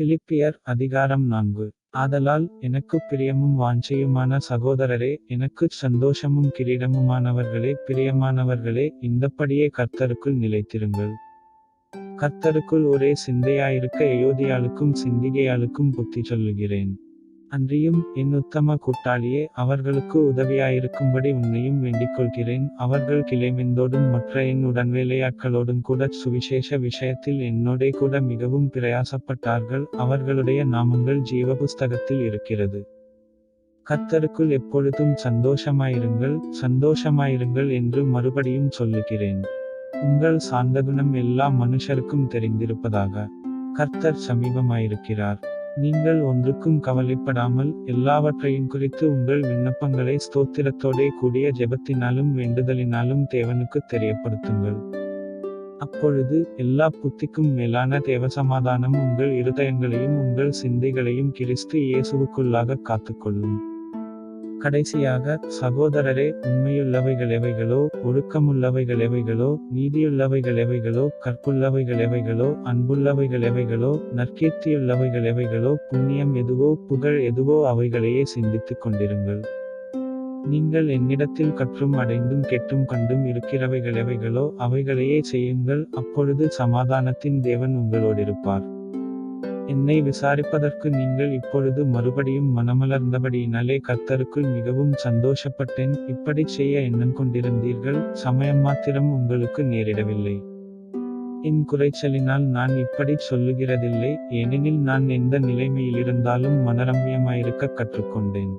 பிலிப்பியர் அதிகாரம் 4. ஆதலால் எனக்குப் பிரியமும் வாஞ்சையுமான சகோதரரே, எனக்குச் சந்தோஷமும் கிரீடமுமானவர்களே, பிரியமானவர்களே, இந்தப்படியே கர்த்தருக்குள் நிலைத்திருங்கள். கர்த்தருக்குள் ஒரே சிந்தையாயிருக்க எயோதியாளுக்கும் சிந்திகேயாளுக்கும் புத்தி சொல்லுகிறேன். அன்றியும் என் உத்தம கூட்டாளியே, அவர்களுக்கு உதவியாயிருக்கும்படி உன்னையும் வேண்டிக்கொள்கிறேன். அவர்கள் கிலேமெந்தோடும் மற்ற என் உடன்வேலையாட்களோடும் கூடச் சுவிசேஷ விஷயத்தில் என்னோடே கூட மிகவும் பிரயாசப்பட்டார்கள். அவர்களுடைய நாமங்கள் ஜீவ புஸ்தகத்தில் இருக்கிறது. கர்த்தருக்குள் எப்பொழுதும் சந்தோஷமாயிருங்கள், சந்தோஷமாயிருங்கள் என்று மறுபடியும் சொல்லுகிறேன். உங்கள் சாந்தகுணம் எல்லா மனுஷருக்கும் தெரிந்திருப்பதாக. கர்த்தர் சமீபமாயிருக்கிறார். நீங்கள் ஒன்றுக்கும் கவலைப்படாமல் எல்லாவற்றையும் குறித்து உங்கள் விண்ணப்பங்களை ஸ்தோத்திரத்தோடே கூடிய ஜெபத்தினாலும் வேண்டுதலினாலும் தேவனுக்குத் தெரியப்படுத்துங்கள். அப்பொழுது எல்லா புத்திக்கும் மேலான தேவசமாதானம் உங்கள் இருதயங்களையும் உங்கள் சிந்தைகளையும் கிறிஸ்து இயேசுவுக்குள்ளாக காத்துக்கொள்ளும். கடைசியாக, சகோதரரே, உண்மையுள்ளவைகளெவைகளோ, ஒழுக்கமுள்ளவைகளெவைகளோ, நீதியுள்ளவைகளெவைகளோ, கற்புள்ளவைகளெவைகளோ, அன்புள்ளவைகளெவைகளோ, நற்கீர்த்தியுள்ளவைகளெவைகளோ, புண்ணியம் எதுவோ, புகழ் எதுவோ அவைகளையே சிந்தித்துக் கொண்டிருங்கள். நீங்கள் என்னிடத்தில் கற்றும் அடைந்தும் கெட்டும் கண்டும் இருக்கிறவைகளெவைகளோ அவைகளையே செய்யுங்கள். அப்பொழுது சமாதானத்தின் தேவன் உங்களோடிருப்பார். என்னை விசாரிப்பதற்கு நீங்கள் இப்பொழுது மறுபடியும் மனமலர்ந்தபடியினாலே கர்த்தருக்குள் மிகவும் சந்தோஷப்பட்டேன். இப்படிச் செய்ய எண்ணம் கொண்டிருந்தீர்கள், சமயம் மாத்திரம் உங்களுக்கு நேரிடவில்லை. என் குறைச்சலினால் நான் இப்படிச் சொல்லுகிறதில்லை, ஏனெனில் நான் எந்த நிலைமையிலிருந்தாலும் மனரம்யமாயிருக்க கற்றுக்கொண்டேன்.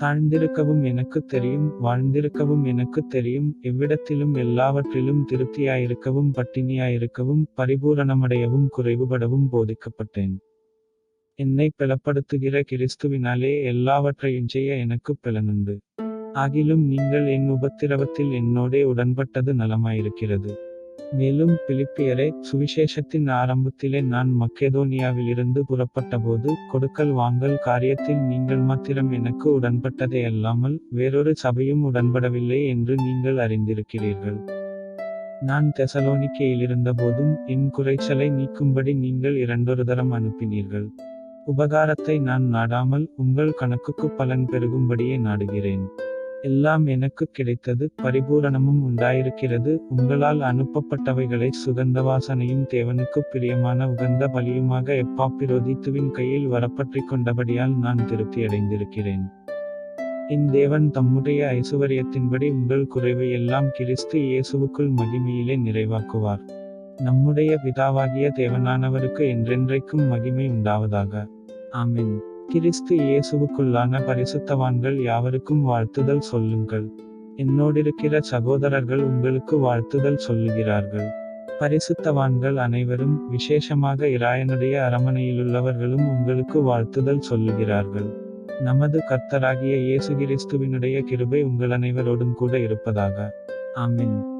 தாழ்ந்திருக்கவும் எனக்குத் தெரியும், வாழ்ந்திருக்கவும் எனக்குத் தெரியும், எவ்விடத்திலும் எல்லாவற்றிலும் திருப்தியாயிருக்கவும் பட்டினியாயிருக்கவும் பரிபூரணமடையவும் குறைவுபடவும் போதிக்கப்பட்டேன். என்னைப் பலப்படுத்துகிற கிறிஸ்துவினாலே எல்லாவற்றையும் செய்ய எனக்குப் பலனுண்டு. ஆகிலும் நீங்கள் என் உபத்திரவத்தில் என்னோடே உடன்பட்டது நலமாயிருக்கிறது. மேலும் பிலிப்பியரே, சுவிசேஷத்தின் ஆரம்பத்திலே நான் மக்கெதோனியாவிலிருந்து புறப்பட்டபோது கொடுக்கல் வாங்கல் காரியத்தில் நீங்கள் மாத்திரம் எனக்கு உடன்பட்டதே அல்லாமல் வேறொரு சபையும் உடன்படவில்லை என்று நீங்கள் அறிந்திருக்கிறீர்கள். நான் தெசலோனிக்கேயிலிருந்தபோதும் என் குறைச்சலை நீக்கும்படி நீங்கள் இரண்டொரு தரம் அனுப்பினீர்கள். உபகாரத்தை நான் நாடாமல் உங்கள் கணக்குக்குப் பலன் பெருகும்படியே நாடுகிறேன். எல்லாம் எனக்குக் கிடைத்தது, பரிபூரணமும் உண்டாயிருக்கிறது. உங்களால் அனுப்பப்பட்டவைகளை சுகந்தவாசனையும் தேவனுக்குப் பிரியமான உகந்த பலியுமாக எப்பாப்பிரோதீத்துவின் கையில் வரப்பற்றிக் கொண்டபடியால் நான் திருப்தியடைந்திருக்கிறேன். என் தேவன் தம்முடைய ஐசுவரியத்தின்படி உங்கள் குறைவை எல்லாம் கிறிஸ்து இயேசுவுக்குள் மகிமையிலே நிறைவாக்குவார். நம்முடைய பிதாவாகிய தேவனானவருக்கு என்றென்றைக்கும் மகிமை உண்டாவதாக. ஆமென். கிறிஸ்து இயேசுவுக்குள்ளான பரிசுத்தவான்கள் யாவருக்கும் வாழ்த்துதல் சொல்லுங்கள். என்னோடிருக்கிற சகோதரர்கள் உங்களுக்கு வாழ்த்துதல் சொல்லுகிறார்கள். பரிசுத்தவான்கள் அனைவரும், விசேஷமாக இராயனுடைய அரமனையிலுள்ளவர்களும் உங்களுக்கு வாழ்த்துதல் சொல்லுகிறார்கள். நமது கர்த்தராகிய இயேசு கிறிஸ்துவினுடைய கிருபை உங்களனைவரோடும் கூட இருப்பதாக. ஆமென்.